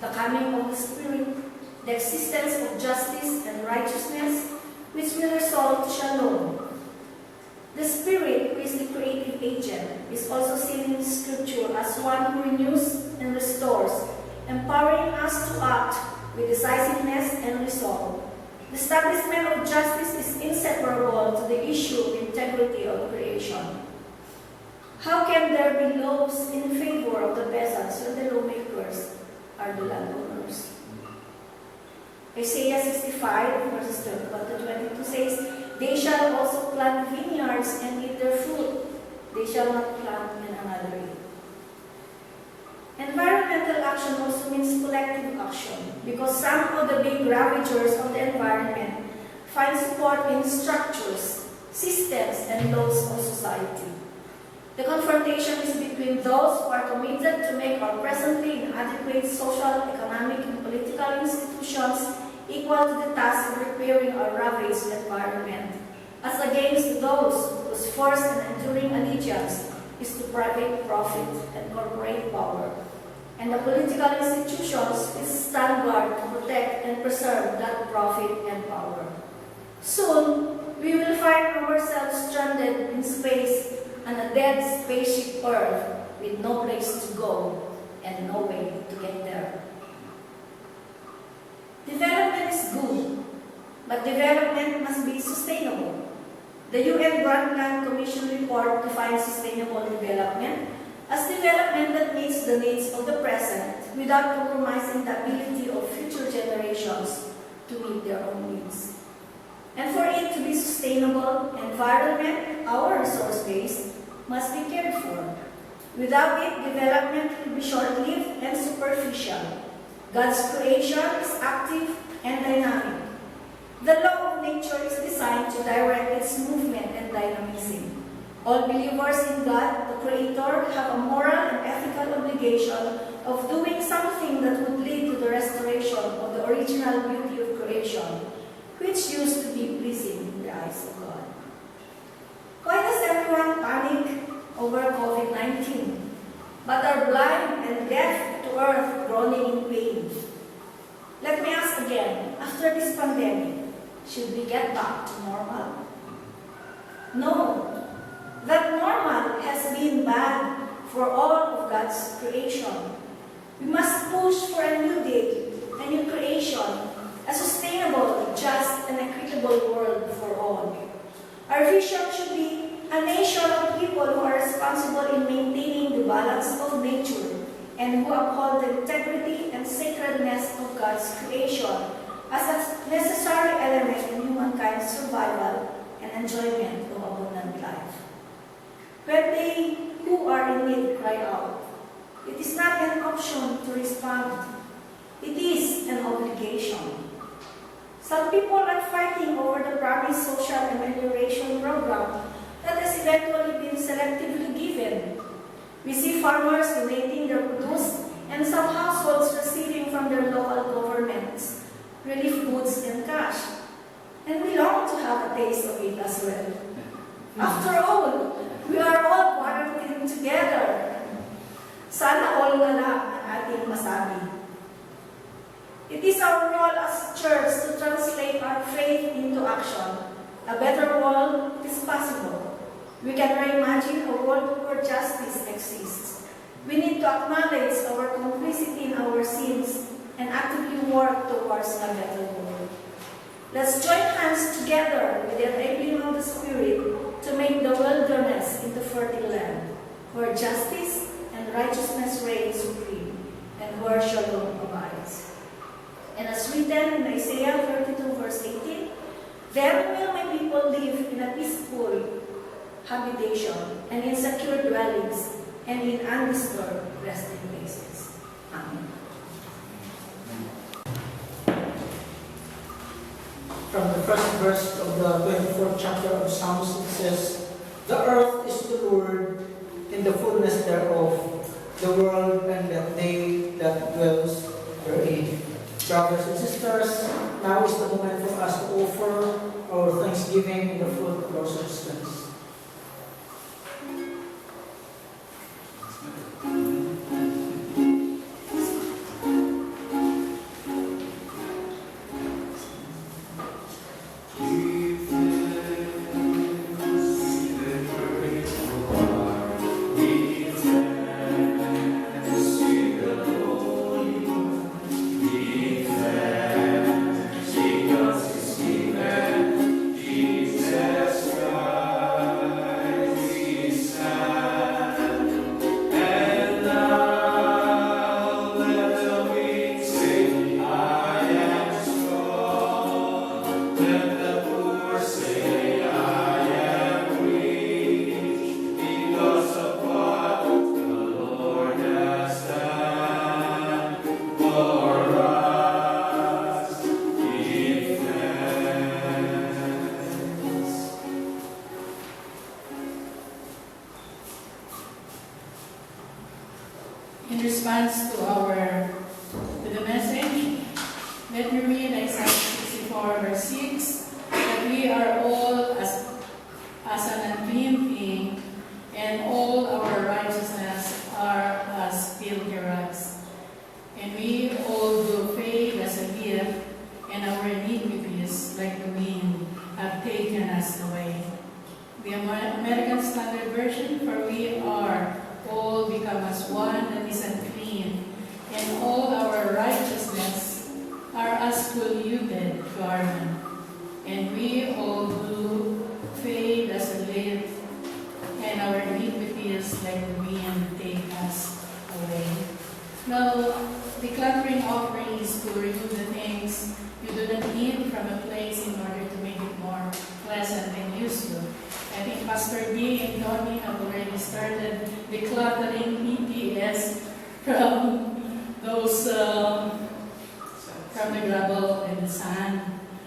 the coming of the Spirit, the existence of justice and righteousness, which will result to shalom. The Spirit, who is the creative agent, is also seen in Scripture as one who renews and restores, empowering us to act with decisiveness and resolve. The establishment of justice is inseparable to the issue of integrity of creation. How can there be laws in favor of the peasants when the lawmakers are the landowners? Isaiah 65, verses 21 to 22 says, "They shall also plant vineyards and eat their fruit. They shall not plant and another eat." Environmental action also means collective action, because some of the big ravagers of the environment find support in structures, systems, and laws of society. The confrontation is between those who are committed to make our presently inadequate social, economic, and political institutions equal to the task of repairing our ravaged environment, as against those whose first and enduring allegiance is to private profit and corporate power, and the political institutions which stand guard to protect and preserve that profit and power. Soon, we will find ourselves stranded in space on a dead spaceship Earth with no place to go and no way to get there. Development is good, but development must be sustainable. The UN Brundtland Commission report defines sustainable development as development that meets the needs of the present without compromising the ability of future generations to meet their own needs. And for it to be sustainable, environment, our resource base, must be cared for. Without it, development will be short-lived and superficial. God's creation is active and dynamic. The law of nature is designed to direct its movement and dynamism. All believers in God, the Creator, have a moral and ethical obligation of doing something that would lead to the restoration of the original beauty of creation, which used to be pleasing in the eyes of God. Why does everyone panic over COVID-19, but are blind and deaf to earth groaning in pain? Let me ask again, after this pandemic, should we get back to normal? No. That normal has been bad for all of God's creation. We must push for a new day, a new creation, a sustainable, just, and equitable world for all. Our vision should be a nation of people who are responsible in maintaining the balance of nature and who uphold the integrity and sacredness of God's creation as a necessary element in humankind's survival and enjoyment of abundant life. When they who are in need cry out, it is not an option to respond. It is an obligation. Some people are fighting over the promised social amelioration program that has eventually been selectively given. We see farmers donating their produce and some households receiving from their local governments relief goods and cash. And we long to have a taste of it as well. After all, we are all quarantined together. Sana all na lang ang ating masabi. It is our role as church to translate our faith into action. A better world is possible. We can reimagine a world where justice exists. We need to acknowledge our complicity in our sins and actively work towards a better world. Let's join hands together with the enabling of the Spirit to make the wilderness into fertile land, where justice and righteousness reign supreme, and where shalom abides. And as written in Isaiah 32, verse 18, "There will my people live in a peaceful habitation, and in secure dwellings, and in undisturbed resting places." Amen. From the first verse of the 24th chapter of Psalms, it says, "The earth is the Lord, and the fullness thereof, the world and that they that dwells therein." Brothers and sisters, now is the moment for us to offer our thanksgiving in the fruit of our substance. all our righteousness are as polluted garment, and we all do fade as a leaf, and our iniquities like the wind take us away. Now, decluttering offering is to remove the things you do not need from a place in order to make it more pleasant and useful. I think Pastor D and Tony have already started decluttering ETS from those, from the gravel and the sand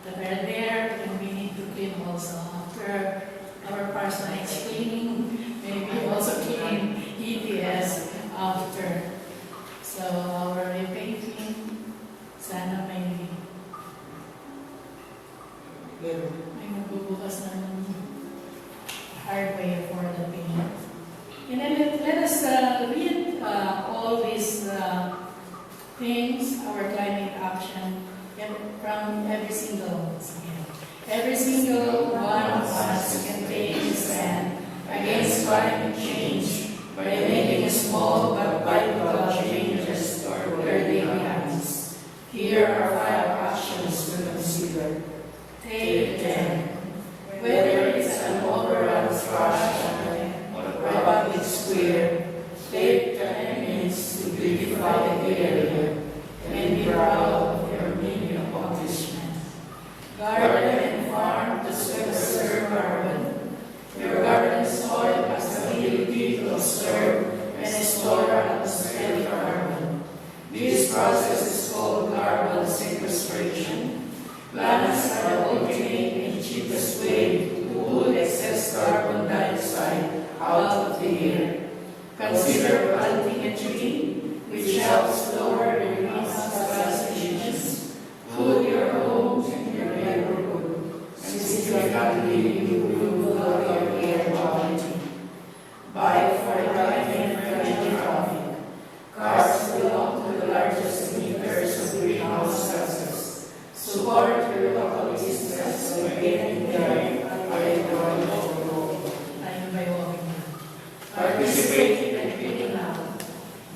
that are there, and we need to clean also after our personalized cleaning, maybe also clean ETS after. So our repainting, sana may magbubukas ng hardware for the paint. And then let us read all these things, our climate action, from every single one of us can take a stand against climate change by making small but vital changes to our daily habits. Here are 5 actions to consider. Take 10. Whether it's an overrun trash or a public square, take 10 minutes to beautify the area and be proud of your many accomplishments. Garden and farm to sequester carbon. Your garden soil has the ability to absorb and store atmospheric carbon. This process is called carbon sequestration. Plants are the ultimate and cheapest way to pull excess carbon dioxide out of the air. Consider planting a tree, which helps lower the greenhouse gas emissions. Cool your home and your neighborhood, and significantly improve your air quality. Bike for climate-friendly traffic. Cars belong to the largest emitters of greenhouse gases. Support your local business by getting there by walking. Participate in cleaning up.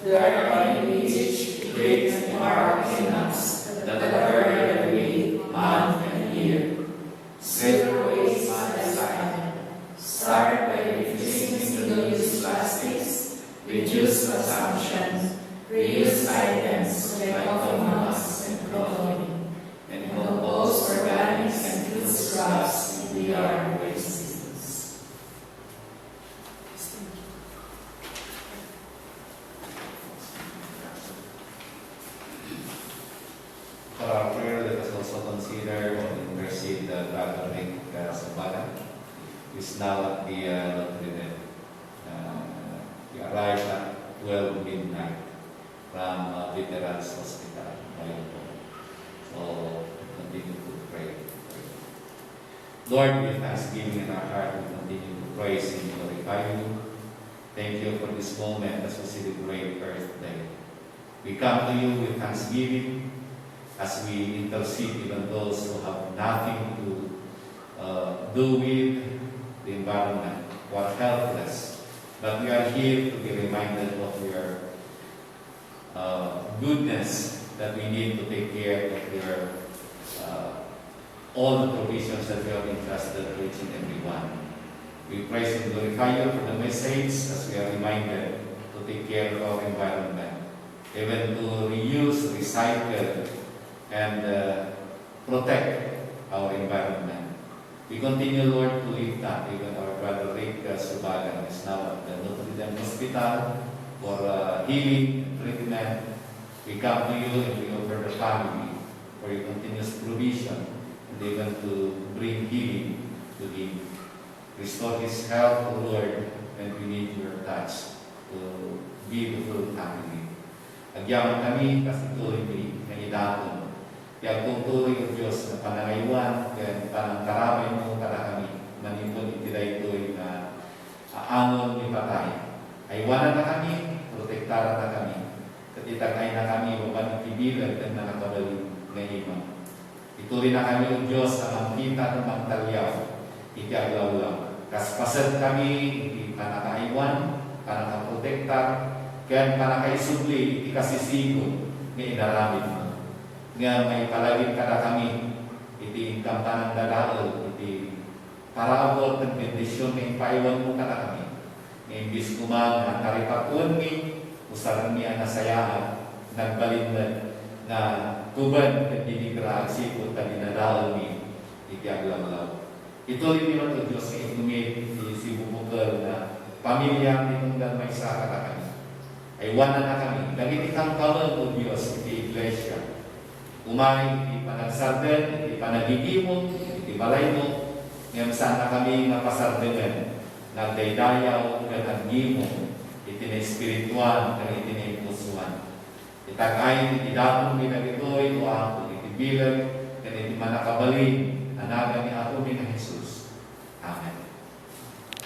There are image, grades, and mark cleanups that occur every month and year. Zero waste management. Start by reducing single-use plastics, reduce consumption, reuse items like coffee mugs and clothing, and compost organics and food scraps in the yard waste systems. For our prayer, let us also consider or intercede the Catholic Sabbath is now at the Notre Dame. We arrived at 12 midnight from Veterans Hospital. So, continue to pray. Lord, with thanksgiving in our heart, we continue to praise and glorify you. Thank you for this moment as we celebrate Earth Day. We come to you with thanksgiving as we intercede even those who have nothing to do with the environment, who are helpless. But we are here to be reminded of your goodness, that we need to take care of your all the provisions that you have entrusted to each and every one. We praise and glorify you for the message as we are reminded to take care of our environment, even to reuse, recycle, and protect our environment. We continue, Lord, to lift up even our brother Rick Subagan, who is now at the Notre Dame Hospital for healing and treatment. We come to you and we offer the family for your continuous provision and even to bring healing to him. Restore his health, O Lord, and we need your touch to be the full family. Agyaman kami kasi tuloy na idaton. Kaya kung tuloy ang Diyos na panangaywan, kaya panangkaramay mo para kami, manipon itiday-tuloy na aangon ni patay. Aywanan na kami, protektaran na kami. Katitagay na kami, mapanitibilan at nakakabalik na iman. Ituloy na kami ang Diyos na mangkita ng magtalyaw, itiaglaw-law. Kaspasan kami, hindi ka nakaiwan, ka nakaprotektar, kaya ka nakaisubli, ikasisigon, nga inaramid mo. Nga may palagin ka na kami, iti kamtanang dadaol, iti paraabot ng bendisyon na ipaiwan mo ka na kami. Nga imbis kumang na karipatuan mi, usaran mi ang nasayaan, nagbalinlan na tuban at dinigra sipot na dinadaol mi, iti aglaw-law. Ito rin nila ito Diyos na itumit si bubukal na pamilya tinungdan may saka na kami. Ay wana na kami. Dagiti kang kaman o Diyos, iti iglesia. Umay, iti panagsarden, iti panagigimon, iti balay mo. Ngayon saan na kami napasardengan. Nagdaydayaw, nagagimon, iti na espirituan, iti na impulsuan. Itagay, iti dapong pinagitoy, o ako, iti bilag, iti manakabalin, anaga ni ako ni na Jesus.